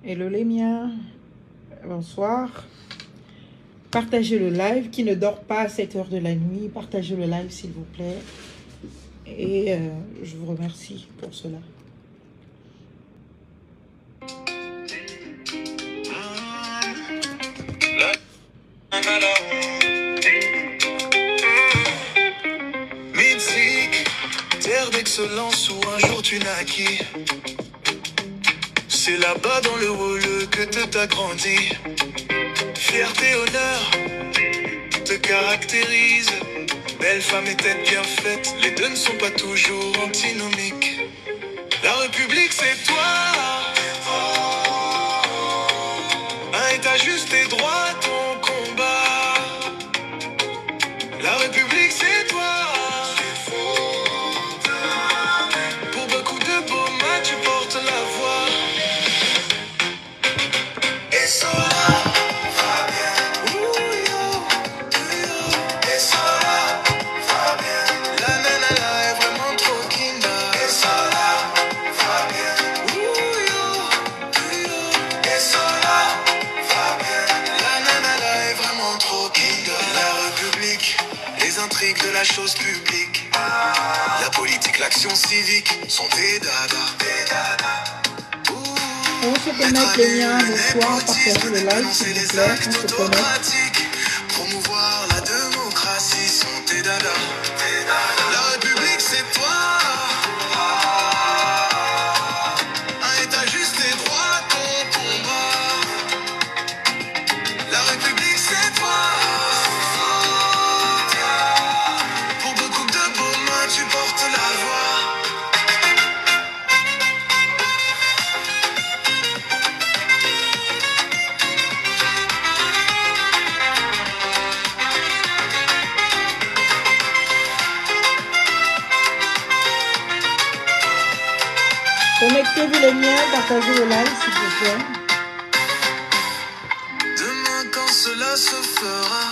Hello les miens, bonsoir. Partagez le live, qui ne dort pas à cette heure de la nuit, partagez le live s'il vous plaît. Et je vous remercie pour cela. Mythique, terre d'excellence où un jour tu naquis. C'est là-bas dans le rôle que t'as grandi. Fierté, honneur te caractérise. Belle femme et tête bien faite, les deux ne sont pas toujours antinomiques. La République c'est toi. Un état juste et droit, ton combat. La République c'est toi. Pour beaucoup de beaux mains, tu portes la voix. Et ça va bien. Et ça va bien. La nana est vraiment trop kinda. Et ça va bien. Et ça va bien. La nana est vraiment trop kinda. La République, les intrigues de la chose publique. La politique, l'action civique sont des dada. On se connecte les miens, bonsoir, partagez le live s'il vous plaît, on se connecte. Promouvoir la démocratie sont tes dada. La République c'est toi. Un état juste et droit, ton combat. La République c'est toi. Pour beaucoup de beaux mains tu portes la voix. Connectez-vous les miens, partagez le live s'il vous plaît. Demain quand cela se fera,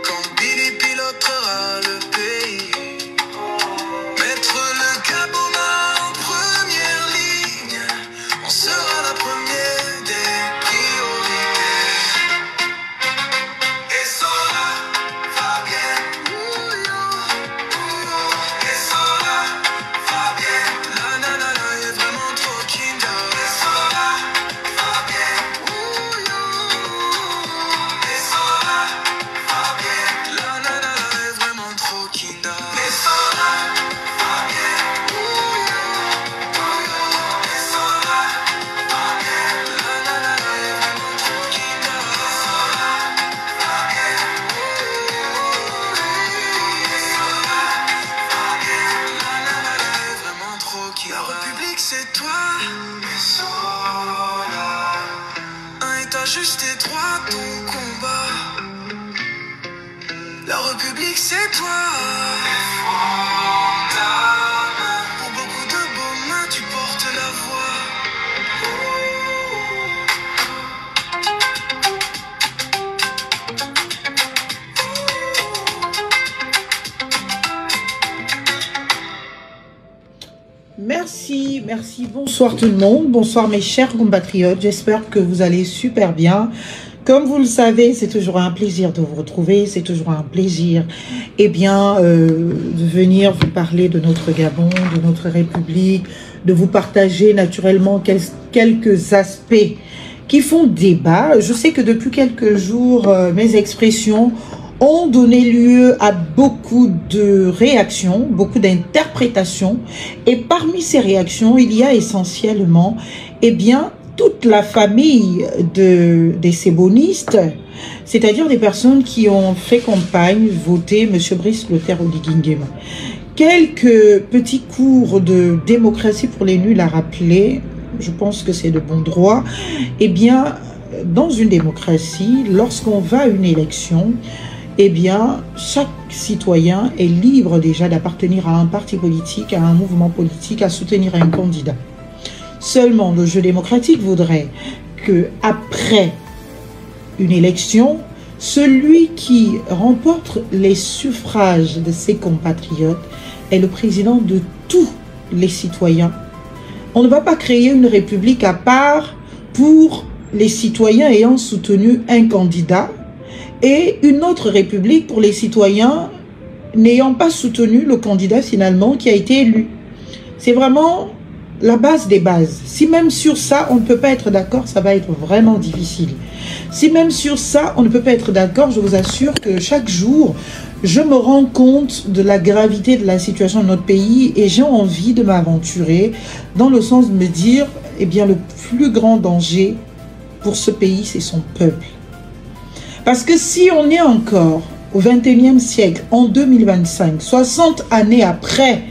quand Billy pilotera le pays, mettre le Gabona en première ligne, on sera la première des priorités. Et ça va bien. Et ça va bien. La nana est vraiment trop kinda. Et ça va bien. Et ça va bien. La nana est vraiment trop kinda. Et ça va bien. Et ça va bien. La nana est vraiment trop kinda. Et ça va bien. Et ça va bien. La nana est vraiment trop kinda. La République c'est toi. Et ça un état juste et droit, ton combat. La République c'est toi. Pour beaucoup de beaux mains tu portes la voix. Merci, bonsoir tout le monde, bonsoir mes chers compatriotes, j'espère que vous allez super bien. Comme vous le savez, c'est toujours un plaisir de vous retrouver, c'est toujours un plaisir de venir vous parler de notre Gabon, de notre République, de vous partager naturellement quelques aspects qui font débat. Je sais que depuis quelques jours, mes expressions ont donné lieu à beaucoup de réactions, beaucoup d'interprétations. Et parmi ces réactions, il y a essentiellement, toute la famille des sébonistes, c'est-à-dire des personnes qui ont fait campagne, voté M. Brice Clotaire Oligui-Nguema. Quelques petits cours de démocratie pour les nuls à rappeler, je pense que c'est de bon droit. Dans une démocratie, lorsqu'on va à une élection, chaque citoyen est libre déjà d'appartenir à un parti politique, à un mouvement politique, à soutenir un candidat. Seulement, le jeu démocratique voudrait que après une élection, celui qui remporte les suffrages de ses compatriotes est le président de tous les citoyens On ne va pas créer une république à part pour les citoyens ayant soutenu un candidat et une autre république pour les citoyens n'ayant pas soutenu le candidat finalement qui a été élu. C'est vraiment la base des bases. Si même sur ça, on ne peut pas être d'accord, ça va être vraiment difficile. Si même sur ça, on ne peut pas être d'accord, je vous assure que chaque jour, je me rends compte de la gravité de la situation de notre pays et j'ai envie de m'aventurer dans le sens de me dire, eh bien, le plus grand danger pour ce pays, c'est son peuple. Parce que si on est encore au 21e siècle, en 2025, 60 années après,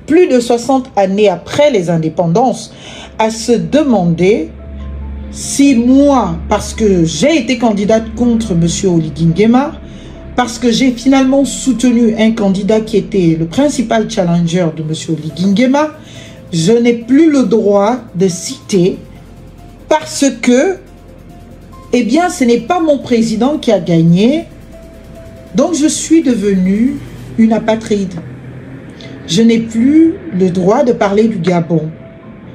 plus de 60 années après les indépendances, à se demander si moi, parce que j'ai été candidate contre M. Oligui Nguema, parce que j'ai finalement soutenu un candidat qui était le principal challenger de M. Oligui Nguema, je n'ai plus le droit de citer parce que, eh bien, ce n'est pas mon président qui a gagné, donc je suis devenue une apatride. Je n'ai plus le droit de parler du Gabon,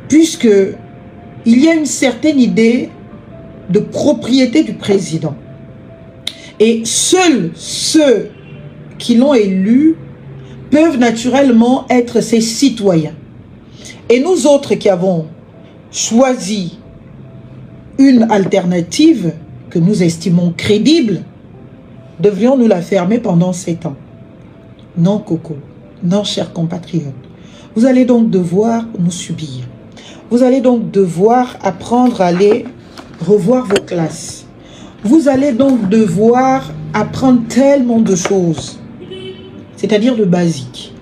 puisque il y a une certaine idée de propriété du président. Et seuls ceux qui l'ont élu peuvent naturellement être ses citoyens. Et nous autres qui avons choisi une alternative que nous estimons crédible, devrions nous la fermer pendant 7 ans. Non, Coco. Non, chers compatriotes. Vous allez donc devoir nous subir. Vous allez donc devoir apprendre à aller revoir vos classes. Vous allez donc devoir apprendre tellement de choses, c'est-à-dire de basique.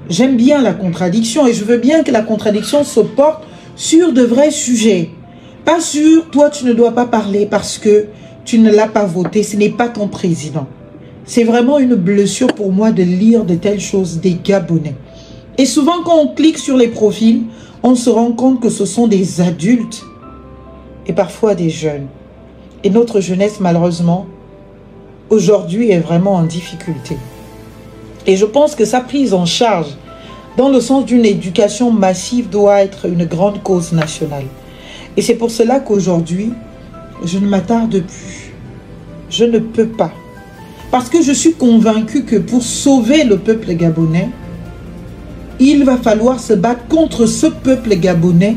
J'aime bien la contradiction et je veux bien que la contradiction se porte sur de vrais sujets. Pas sur toi tu ne dois pas parler parce que tu ne l'as pas voté, ce n'est pas ton président. C'est vraiment une blessure pour moi de lire de telles choses des Gabonais. Et souvent quand on clique sur les profils, on se rend compte que ce sont des adultes et parfois des jeunes. Et notre jeunesse, malheureusement, aujourd'hui est vraiment en difficulté. Et je pense que sa prise en charge, dans le sens d'une éducation massive, doit être une grande cause nationale. Et c'est pour cela qu'aujourd'hui, je ne m'attarde plus. Je ne peux pas. Parce que je suis convaincue que pour sauver le peuple gabonais, il va falloir se battre contre ce peuple gabonais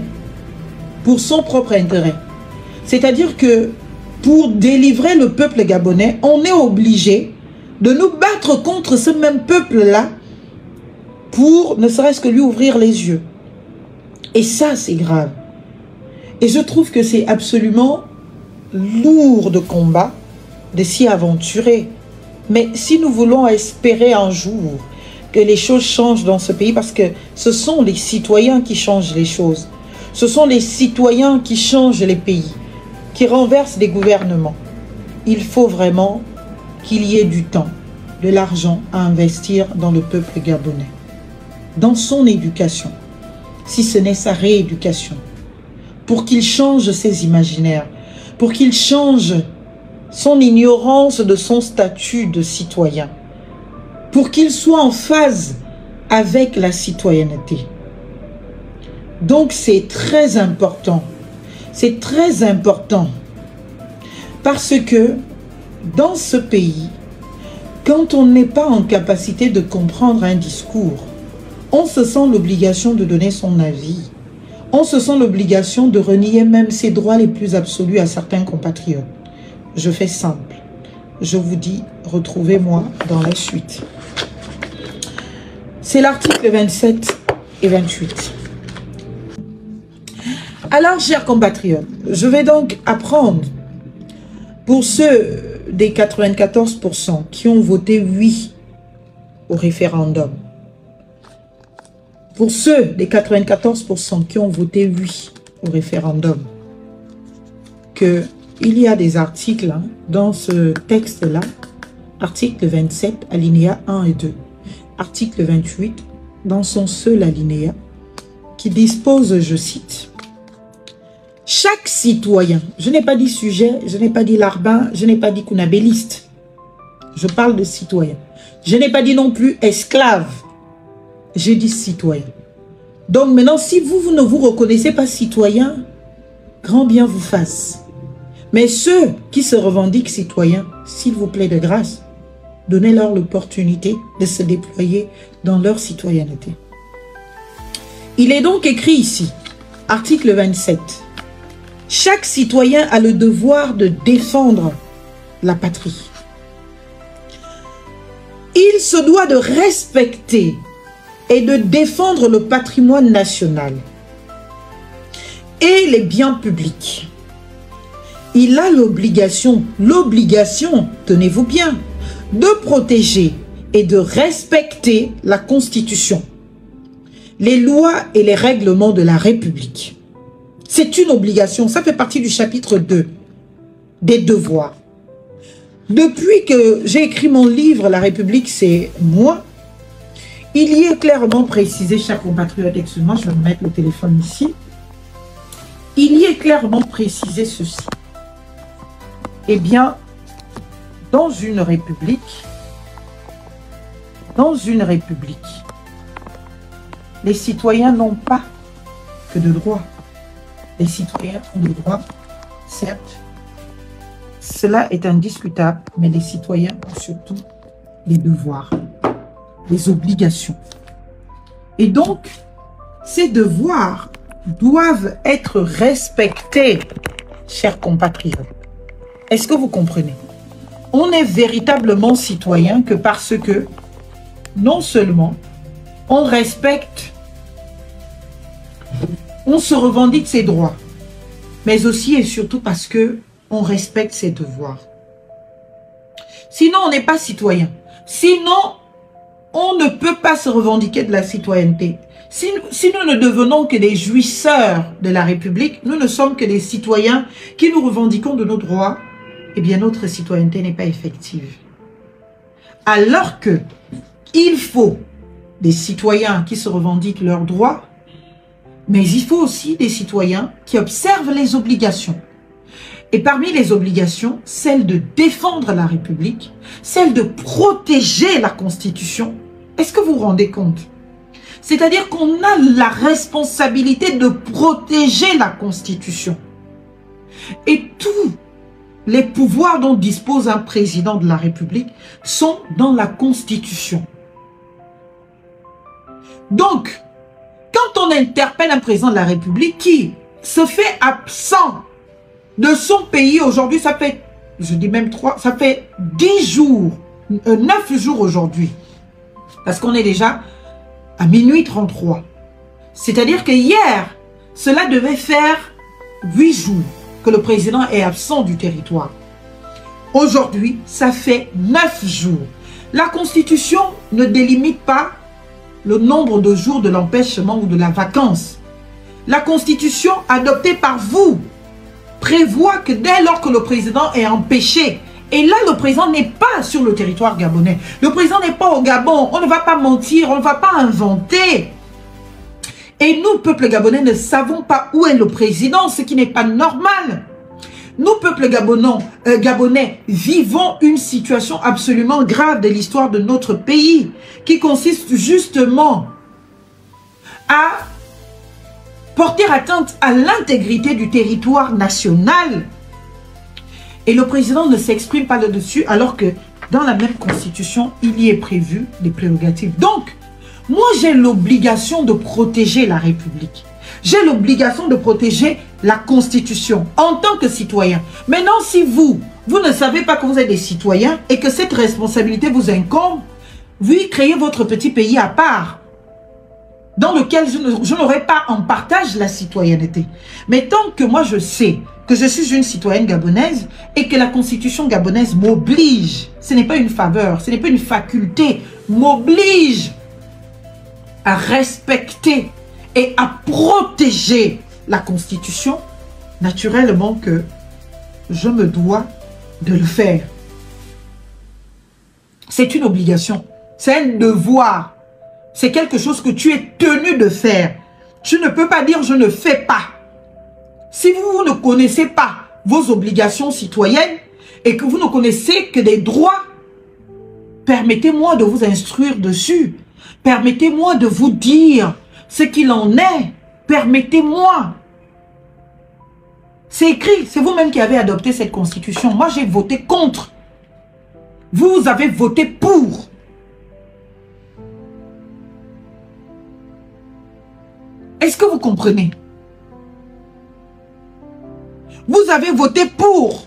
pour son propre intérêt. C'est-à-dire que pour délivrer le peuple gabonais, on est obligé de nous battre contre ce même peuple-là pour ne serait-ce que lui ouvrir les yeux. Et ça, c'est grave. Et je trouve que c'est absolument lourd de combat de s'y aventurer. Mais si nous voulons espérer un jour que les choses changent dans ce pays, parce que ce sont les citoyens qui changent les choses, ce sont les citoyens qui changent les pays, qui renversent des gouvernements, il faut vraiment qu'il y ait du temps, de l'argent à investir dans le peuple gabonais, dans son éducation, si ce n'est sa rééducation, pour qu'il change ses imaginaires, pour qu'il change son ignorance de son statut de citoyen, pour qu'il soit en phase avec la citoyenneté. Donc c'est très important. C'est très important. Parce que dans ce pays, quand on n'est pas en capacité de comprendre un discours, on se sent l'obligation de donner son avis. On se sent l'obligation de renier même ses droits les plus absolus à certains compatriotes. Je fais simple. Je vous dis, retrouvez-moi dans la suite. C'est l'article 27 et 28. Alors, chers compatriotes, je vais donc apprendre pour ceux des 94% qui ont voté oui au référendum. Pour ceux des 94% qui ont voté oui au référendum, qu'il y a des articles dans ce texte-là, article 27, alinéa 1 et 2, article 28, dans son seul alinéa, qui dispose, je cite, « Chaque citoyen, je n'ai pas dit sujet, je n'ai pas dit larbin, je n'ai pas dit kunabéliste, je parle de citoyen. Je n'ai pas dit non plus esclave, j'ai dit citoyen. Donc maintenant, si vous ne vous reconnaissez pas citoyen, grand bien vous fasse. Mais ceux qui se revendiquent citoyens, s'il vous plaît de grâce, donnez-leur l'opportunité de se déployer dans leur citoyenneté. Il est donc écrit ici, article 27, chaque citoyen a le devoir de défendre la patrie. Il se doit de respecter et de défendre le patrimoine national et les biens publics. Il a l'obligation, tenez-vous bien, de protéger et de respecter la Constitution, les lois et les règlements de la République. C'est une obligation, ça fait partie du chapitre 2 des devoirs. Depuis que j'ai écrit mon livre « La République, c'est moi », il y est clairement précisé, chers compatriotes, excusez-moi, je vais mettre le téléphone ici. Il y est clairement précisé ceci. Eh bien, dans une république, les citoyens n'ont pas que de droits. Les citoyens ont des droits, certes. Cela est indiscutable, mais les citoyens ont surtout des devoirs, des obligations. Et donc, ces devoirs doivent être respectés, chers compatriotes. Est-ce que vous comprenez? On est véritablement citoyen que parce que, non seulement, on respecte, on se revendique ses droits, mais aussi et surtout parce que on respecte ses devoirs. Sinon, on n'est pas citoyen. Sinon, on ne peut pas se revendiquer de la citoyenneté. Si nous ne devenons que des jouisseurs de la République, nous ne sommes que des citoyens qui nous revendiquons de nos droits, eh bien notre citoyenneté n'est pas effective. Alors que il faut des citoyens qui se revendiquent leurs droits, mais il faut aussi des citoyens qui observent les obligations. Et parmi les obligations, celle de défendre la République, celle de protéger la Constitution. Est-ce que vous vous rendez compte? C'est-à-dire qu'on a la responsabilité de protéger la Constitution. Et tous les pouvoirs dont dispose un président de la République sont dans la Constitution. Donc, quand on interpelle un président de la République qui se fait absent de son pays, aujourd'hui, ça fait, je dis même 3, ça fait 10 jours, 9 jours aujourd'hui. Parce qu'on est déjà à minuit 33. C'est-à-dire que hier, cela devait faire 8 jours que le président est absent du territoire. Aujourd'hui, ça fait 9 jours. La Constitution ne délimite pas le nombre de jours de l'empêchement ou de la vacance. La Constitution adoptée par vous prévoit que dès lors que le président est empêché, et là le président n'est pas sur le territoire gabonais, le président n'est pas au Gabon, on ne va pas mentir, on ne va pas inventer. Et nous, peuple gabonais, ne savons pas où est le président, ce qui n'est pas normal. Nous, peuple gabonais, vivons une situation absolument grave de l'histoire de notre pays, qui consiste justement à porter atteinte à l'intégrité du territoire national. Et le président ne s'exprime pas là-dessus, alors que dans la même constitution, il y est prévu des prérogatives. Donc, moi, j'ai l'obligation de protéger la République. J'ai l'obligation de protéger la Constitution en tant que citoyen. Maintenant, si vous ne savez pas que vous êtes des citoyens et que cette responsabilité vous incombe, vous créez votre petit pays à part, dans lequel je n'aurai pas en partage la citoyenneté. Mais tant que moi je sais que je suis une citoyenne gabonaise et que la constitution gabonaise m'oblige, ce n'est pas une faveur, ce n'est pas une faculté, m'oblige à respecter et à protéger la constitution, naturellement que je me dois de le faire. C'est une obligation, c'est un devoir. C'est quelque chose que tu es tenu de faire. Tu ne peux pas dire « je ne fais pas ». Si vous ne connaissez pas vos obligations citoyennes et que vous ne connaissez que des droits, permettez-moi de vous instruire dessus. Permettez-moi de vous dire ce qu'il en est. Permettez-moi. C'est écrit, c'est vous-même qui avez adopté cette constitution. Moi, j'ai voté contre. Vous avez voté pour. Est-ce que vous comprenez? Vous avez voté pour.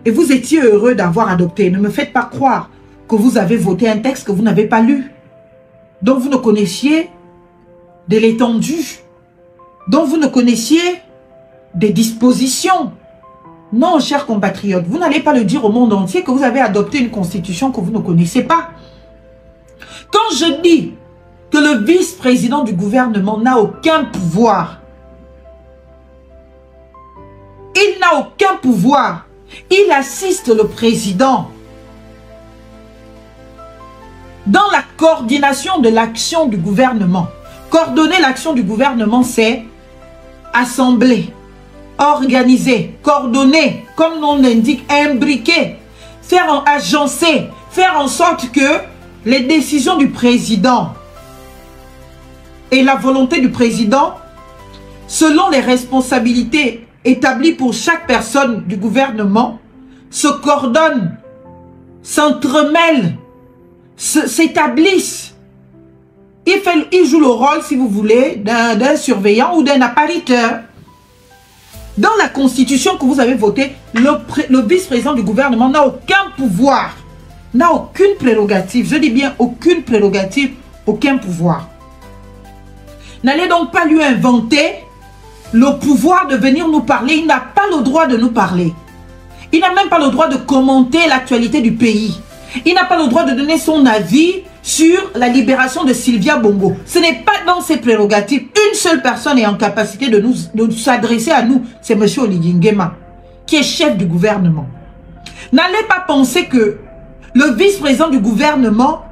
Et vous étiez heureux d'avoir adopté. Ne me faites pas croire que vous avez voté un texte que vous n'avez pas lu, dont vous ne connaissiez de l'étendue, dont vous ne connaissiez des dispositions. Non, chers compatriotes, vous n'allez pas le dire au monde entier que vous avez adopté une constitution que vous ne connaissez pas. Quand je dis que le vice-président du gouvernement n'a aucun pouvoir, il n'a aucun pouvoir. Il assiste le président dans la coordination de l'action du gouvernement. Coordonner l'action du gouvernement, c'est assembler, organiser, coordonner, comme on l'indique, imbriquer, faire agencer, faire en sorte que les décisions du président et la volonté du président, selon les responsabilités établies pour chaque personne du gouvernement, se coordonnent, s'entremêlent, s'établissent. Il joue le rôle, si vous voulez, d'un surveillant ou d'un appariteur. Dans la constitution que vous avez votée, le vice-président du gouvernement n'a aucun pouvoir, n'a aucune prérogative. Je dis bien aucune prérogative, aucun pouvoir. N'allez donc pas lui inventer le pouvoir de venir nous parler. Il n'a pas le droit de nous parler. Il n'a même pas le droit de commenter l'actualité du pays. Il n'a pas le droit de donner son avis sur la libération de Sylvia Bongo. Ce n'est pas dans ses prérogatives. Une seule personne est en capacité de s'adresser à nous. C'est M. Oligui Nguema, qui est chef du gouvernement. N'allez pas penser que le vice-président du gouvernement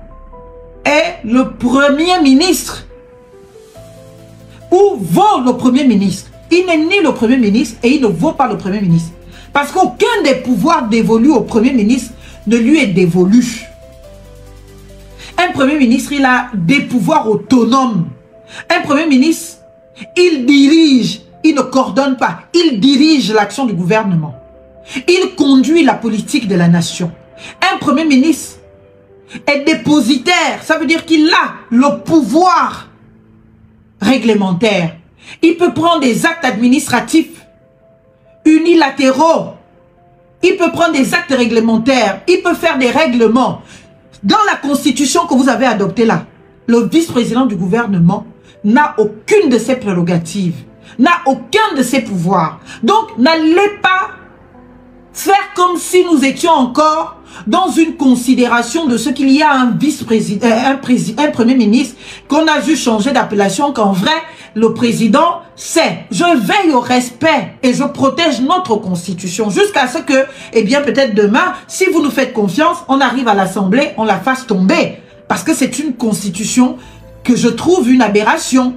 est le premier ministre ou vaut le premier ministre. Il n'est ni le premier ministre et il ne vaut pas le premier ministre. Parce qu'aucun des pouvoirs dévolus au premier ministre ne lui est dévolu. Un premier ministre, il a des pouvoirs autonomes. Un premier ministre, il dirige, il ne coordonne pas. Il dirige l'action du gouvernement. Il conduit la politique de la nation. Un premier ministre est dépositaire. Ça veut dire qu'il a le pouvoir réglementaire. Il peut prendre des actes administratifs unilatéraux. Il peut prendre des actes réglementaires. Il peut faire des règlements. Dans la constitution que vous avez adoptée là, le vice-président du gouvernement n'a aucune de ses prérogatives, n'a aucun de ses pouvoirs. Donc, n'allez pas faire comme si nous étions encore dans une considération de ce qu'il y a un vice-président, un premier ministre qu'on a vu changer d'appellation, qu'en vrai, le président sait. Je veille au respect et je protège notre constitution jusqu'à ce que, eh bien, peut-être demain, si vous nous faites confiance, on arrive à l'Assemblée, on la fasse tomber. Parce que c'est une constitution que je trouve une aberration.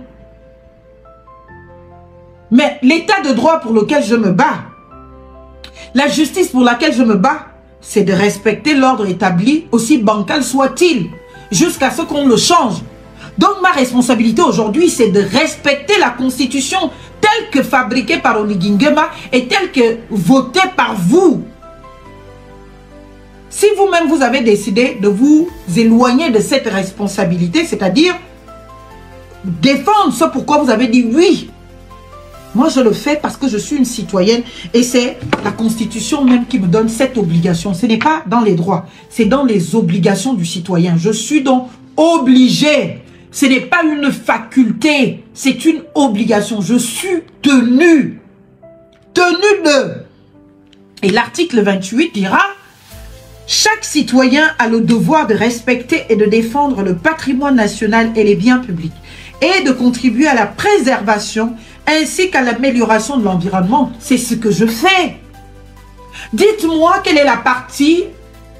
Mais l'état de droit pour lequel je me bats, la justice pour laquelle je me bats, c'est de respecter l'ordre établi, aussi bancal soit-il, jusqu'à ce qu'on le change. Donc ma responsabilité aujourd'hui, c'est de respecter la constitution telle que fabriquée par Oligui Nguema et telle que votée par vous. Si vous-même vous avez décidé de vous éloigner de cette responsabilité, c'est-à-dire défendre ce pourquoi vous avez dit oui, moi je le fais parce que je suis une citoyenne et c'est la constitution même qui me donne cette obligation. Ce n'est pas dans les droits, c'est dans les obligations du citoyen. Je suis donc obligé. Ce n'est pas une faculté, c'est une obligation. Je suis tenu de. Et l'article 28 dira: chaque citoyen a le devoir de respecter et de défendre le patrimoine national et les biens publics et de contribuer à la préservation ainsi qu'à l'amélioration de l'environnement. C'est ce que je fais. Dites-moi quelle est la partie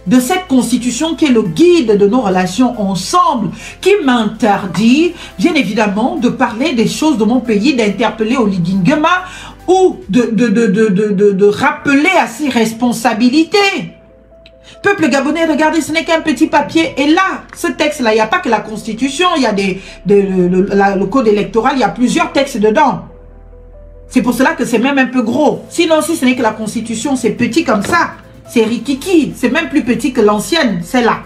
de cette constitution qui est le guide de nos relations ensemble, qui m'interdit, bien évidemment, de parler des choses de mon pays, d'interpeller Oligui Nguema ou de rappeler à ses responsabilités. Peuple gabonais, regardez, ce n'est qu'un petit papier. Et là, ce texte-là, il n'y a pas que la Constitution, il y a le code électoral, il y a plusieurs textes dedans. C'est pour cela que c'est même un peu gros. Sinon, si ce n'est que la Constitution, c'est petit comme ça. C'est rikiki, c'est même plus petit que l'ancienne, c'est là.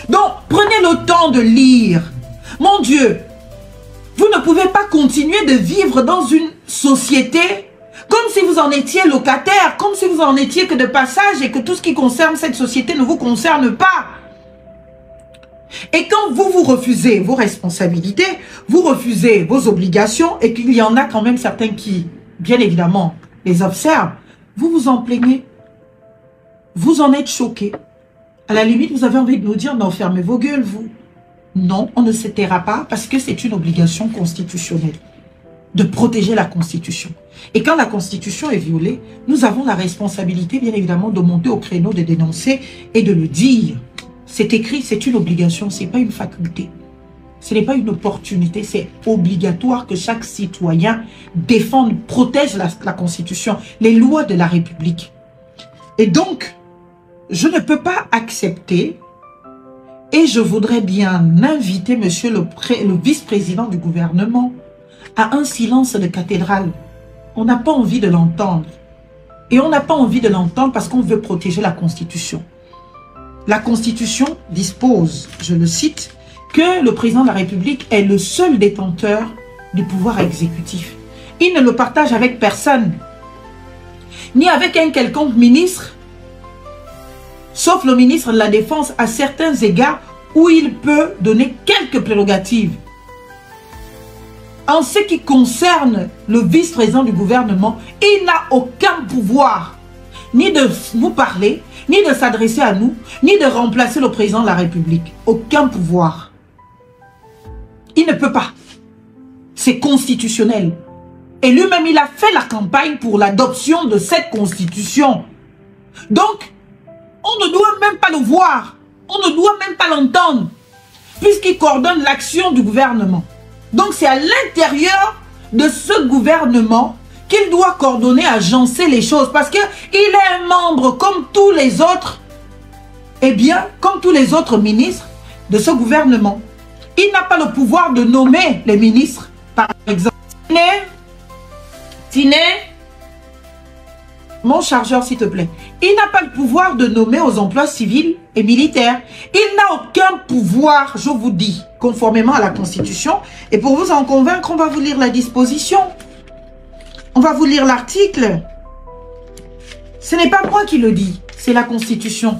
Donc, prenez le temps de lire. Mon Dieu, vous ne pouvez pas continuer de vivre dans une société comme si vous en étiez locataire, comme si vous en étiez que de passage et que tout ce qui concerne cette société ne vous concerne pas. Et quand vous refusez vos responsabilités, vous refusez vos obligations et qu'il y en a quand même certains qui, bien évidemment, les observent, vous vous en plaignez. Vous en êtes choqués. À la limite, vous avez envie de nous dire, non, fermez vos gueules, vous. Non, on ne se taira pas parce que c'est une obligation constitutionnelle de protéger la Constitution. Et quand la Constitution est violée, nous avons la responsabilité, bien évidemment, de monter au créneau, de dénoncer et de le dire. C'est écrit, c'est une obligation, ce n'est pas une faculté. Ce n'est pas une opportunité, c'est obligatoire que chaque citoyen défende, protège la Constitution, les lois de la République. Et donc, je ne peux pas accepter, et je voudrais bien inviter monsieur le vice-président du gouvernement à un silence de cathédrale. On n'a pas envie de l'entendre. Et on n'a pas envie de l'entendre parce qu'on veut protéger la Constitution. La Constitution dispose, je le cite, que le président de la République est le seul détenteur du pouvoir exécutif. Il ne le partage avec personne, ni avec un quelconque ministre, sauf le ministre de la Défense à certains égards où il peut donner quelques prérogatives. En ce qui concerne le vice-président du gouvernement, il n'a aucun pouvoir, ni de vous parler, ni de s'adresser à nous, ni de remplacer le président de la République. Aucun pouvoir. Il ne peut pas. C'est constitutionnel. Et lui-même, il a fait la campagne pour l'adoption de cette constitution. Donc, on ne doit même pas le voir. On ne doit même pas l'entendre. Puisqu'il coordonne l'action du gouvernement. Donc, c'est à l'intérieur de ce gouvernement qu'il doit coordonner, agencer les choses. Parce qu'il est un membre comme tous les autres, eh bien, comme tous les autres ministres de ce gouvernement. Il n'a pas le pouvoir de nommer les ministres, par exemple. Tiné, mon chargeur, s'il te plaît. Il n'a pas le pouvoir de nommer aux emplois civils et militaires. Il n'a aucun pouvoir, je vous dis, conformément à la Constitution. Et pour vous en convaincre, on va vous lire la disposition. On va vous lire l'article. Ce n'est pas moi qui le dis, c'est la Constitution.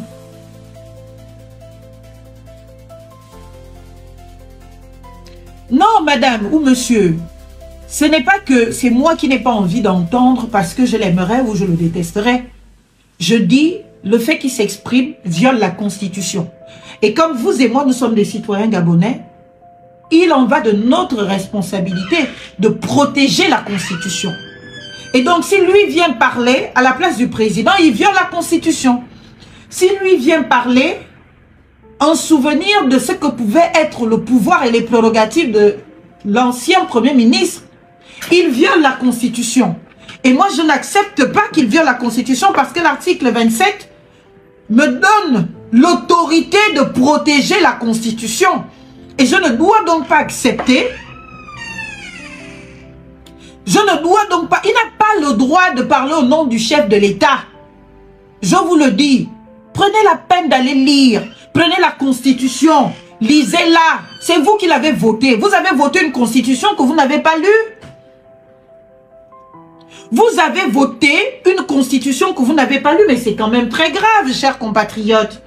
Non, madame ou monsieur, ce n'est pas que c'est moi qui n'ai pas envie d'entendre parce que je l'aimerais ou je le détesterais. Je dis, le fait qu'il s'exprime viole la Constitution. Et comme vous et moi, nous sommes des citoyens gabonais, il en va de notre responsabilité de protéger la Constitution. Et donc, si lui vient parler à la place du président, il viole la Constitution. Si lui vient parler en souvenir de ce que pouvait être le pouvoir et les prérogatives de l'ancien Premier ministre, il viole la Constitution. Et moi, je n'accepte pas qu'il viole la Constitution parce que l'article 27 me donne l'autorité de protéger la Constitution. Et je ne dois donc pas accepter. Je ne dois donc pas. Il n'a pas le droit de parler au nom du chef de l'État. Je vous le dis. Prenez la peine d'aller lire. Prenez la Constitution. Lisez-la. C'est vous qui l'avez votée. Vous avez voté une Constitution que vous n'avez pas lue. Vous avez voté une Constitution que vous n'avez pas lue. Mais c'est quand même très grave, chers compatriotes.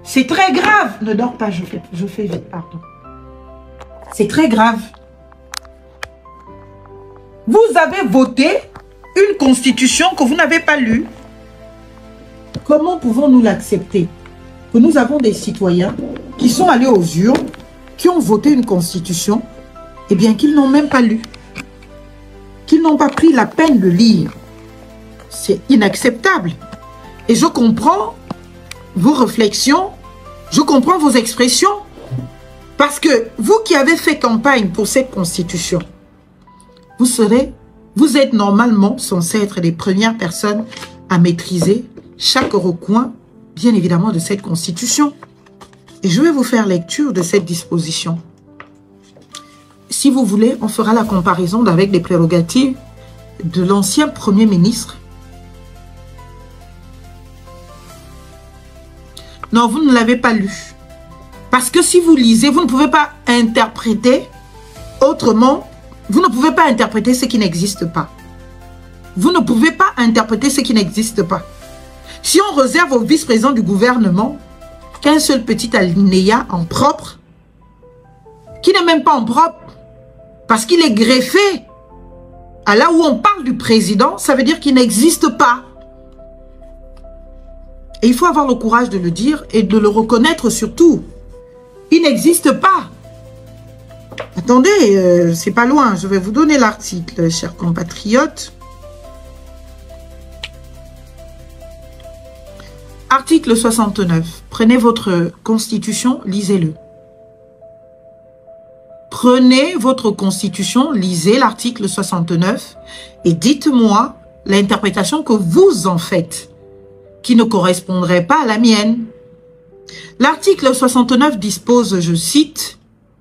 C'est très grave. Ne dors pas, je fais vite, pardon. C'est très grave. Vous avez voté une Constitution que vous n'avez pas lue. Comment pouvons-nous l'accepter? Que nous avons des citoyens qui sont allés aux urnes, qui ont voté une Constitution, et bien qu'ils n'ont même pas lu. Qu'ils n'ont pas pris la peine de lire. C'est inacceptable. Et je comprends vos réflexions, je comprends vos expressions, parce que vous qui avez fait campagne pour cette Constitution, vous êtes normalement censés être les premières personnes à maîtriser chaque recoin, bien évidemment, de cette constitution. Et je vais vous faire lecture de cette disposition. Si vous voulez, on fera la comparaison avec les prérogatives de l'ancien Premier ministre. Non, vous ne l'avez pas lu. Parce que si vous lisez, vous ne pouvez pas interpréter autrement. Vous ne pouvez pas interpréter ce qui n'existe pas. Vous ne pouvez pas interpréter ce qui n'existe pas. Si on réserve au vice-président du gouvernement qu'un seul petit alinéa en propre, qui n'est même pas en propre, parce qu'il est greffé à là où on parle du président, ça veut dire qu'il n'existe pas. Et il faut avoir le courage de le dire et de le reconnaître surtout. Il n'existe pas. Attendez, c'est pas loin. Je vais vous donner l'article, chers compatriotes. Article 69. Prenez votre constitution, lisez-le. Prenez votre constitution, lisez l'article 69 et dites-moi l'interprétation que vous en faites, qui ne correspondrait pas à la mienne. L'article 69 dispose, je cite,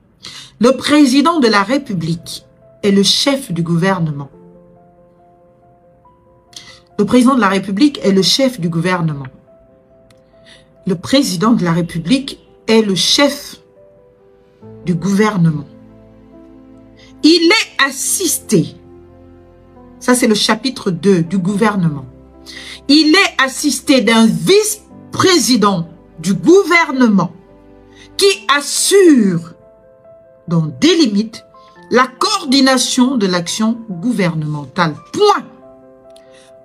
« Le président de la République est le chef du gouvernement. » Le président de la République est le chef du gouvernement. Le président de la République est le chef du gouvernement. Il est assisté, ça c'est le chapitre 2 du gouvernement. Il est assisté d'un vice-président du gouvernement qui assure, dans des limites, la coordination de l'action gouvernementale. Point.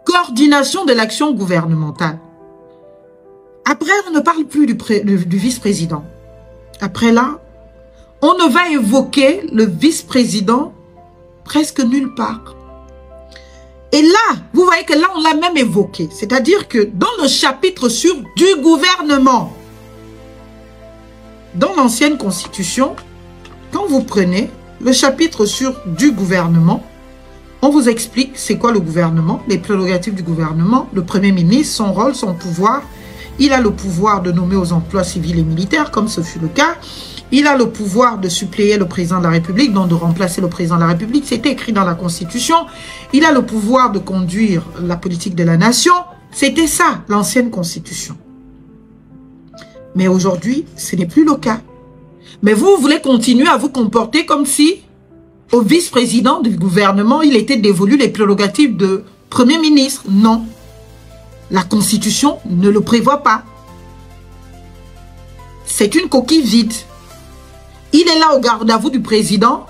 Coordination de l'action gouvernementale. Après, on ne parle plus du vice-président. Après là, on ne va évoquer le vice-président presque nulle part. Et là, vous voyez que là, on l'a même évoqué. C'est-à-dire que dans le chapitre sur du gouvernement, dans l'ancienne constitution, quand vous prenez le chapitre sur du gouvernement, on vous explique c'est quoi le gouvernement, les prérogatives du gouvernement, le Premier ministre, son rôle, son pouvoir. Il a le pouvoir de nommer aux emplois civils et militaires, comme ce fut le cas. Il a le pouvoir de suppléer le président de la République, donc de remplacer le président de la République. C'était écrit dans la Constitution. Il a le pouvoir de conduire la politique de la nation. C'était ça, l'ancienne Constitution. Mais aujourd'hui, ce n'est plus le cas. Mais vous voulez continuer à vous comporter comme si, au vice-président du gouvernement, il était dévolu les prérogatives de Premier ministre. Non. La Constitution ne le prévoit pas. C'est une coquille vide. Il est là au garde à vous du président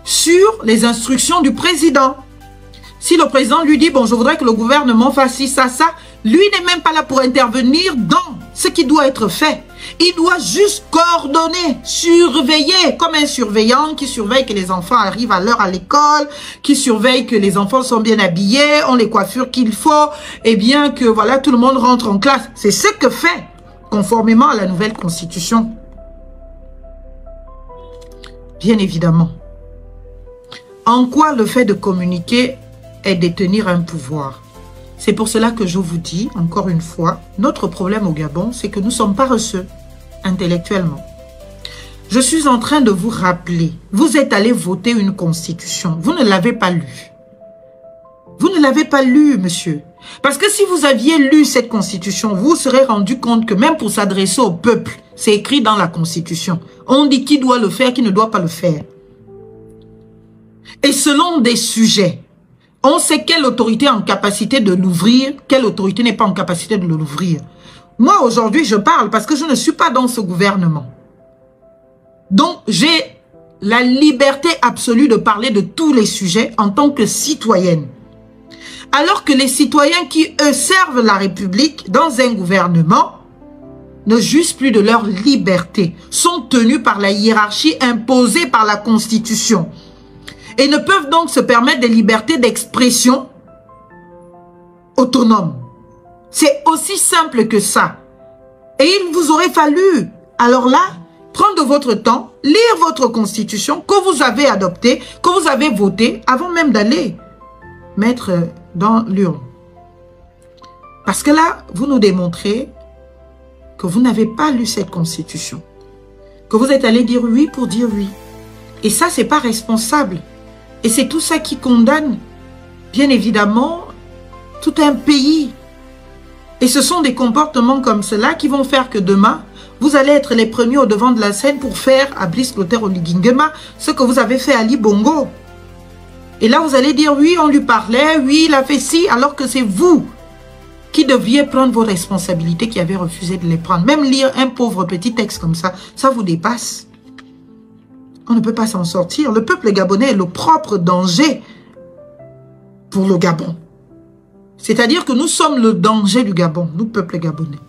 sur les instructions du président. Si le président lui dit, bon, je voudrais que le gouvernement fasse ci, ça, ça, lui n'est même pas là pour intervenir dans ce qui doit être fait. Il doit juste coordonner, surveiller, comme un surveillant qui surveille que les enfants arrivent à l'heure à l'école, qui surveille que les enfants sont bien habillés, ont les coiffures qu'il faut, et bien que voilà, tout le monde rentre en classe. C'est ce que fait, conformément à la nouvelle Constitution. Bien évidemment. En quoi le fait de communiquer est détenir un pouvoir? C'est pour cela que je vous dis, encore une fois, notre problème au Gabon, c'est que nous sommes paresseux, intellectuellement. Je suis en train de vous rappeler, vous êtes allé voter une constitution, vous ne l'avez pas lue. Vous ne l'avez pas lue, monsieur. Parce que si vous aviez lu cette constitution, vous vous serez rendu compte que même pour s'adresser au peuple, c'est écrit dans la constitution. On dit qui doit le faire, qui ne doit pas le faire. Et selon des sujets, on sait quelle autorité est en capacité de l'ouvrir, quelle autorité n'est pas en capacité de l'ouvrir. Moi, aujourd'hui, je parle parce que je ne suis pas dans ce gouvernement. Donc, j'ai la liberté absolue de parler de tous les sujets en tant que citoyenne. Alors que les citoyens qui, eux, servent la République dans un gouvernement ne jouissent plus de leur liberté, sont tenus par la hiérarchie imposée par la Constitution et ne peuvent donc se permettre des libertés d'expression autonomes. C'est aussi simple que ça. Et il vous aurait fallu, alors là, prendre votre temps, lire votre Constitution que vous avez adoptée, que vous avez votée, avant même d'aller mettre dans l'urne. Parce que là, vous nous démontrez que vous n'avez pas lu cette constitution. Que vous êtes allé dire oui pour dire oui. Et ça, c'est pas responsable. Et c'est tout ça qui condamne, bien évidemment, tout un pays. Et ce sont des comportements comme cela qui vont faire que demain, vous allez être les premiers au devant de la scène pour faire à Brice Clotaire Oligingema ce que vous avez fait à Ali Bongo. Et là, vous allez dire, oui, on lui parlait, oui, il a fait ci, alors que c'est vous qui devriez prendre vos responsabilités, qui avez refusé de les prendre. Même lire un pauvre petit texte comme ça vous dépasse. On ne peut pas s'en sortir. Le peuple gabonais est le propre danger pour le Gabon. C'est-à-dire que nous sommes le danger du Gabon, nous, peuple gabonais.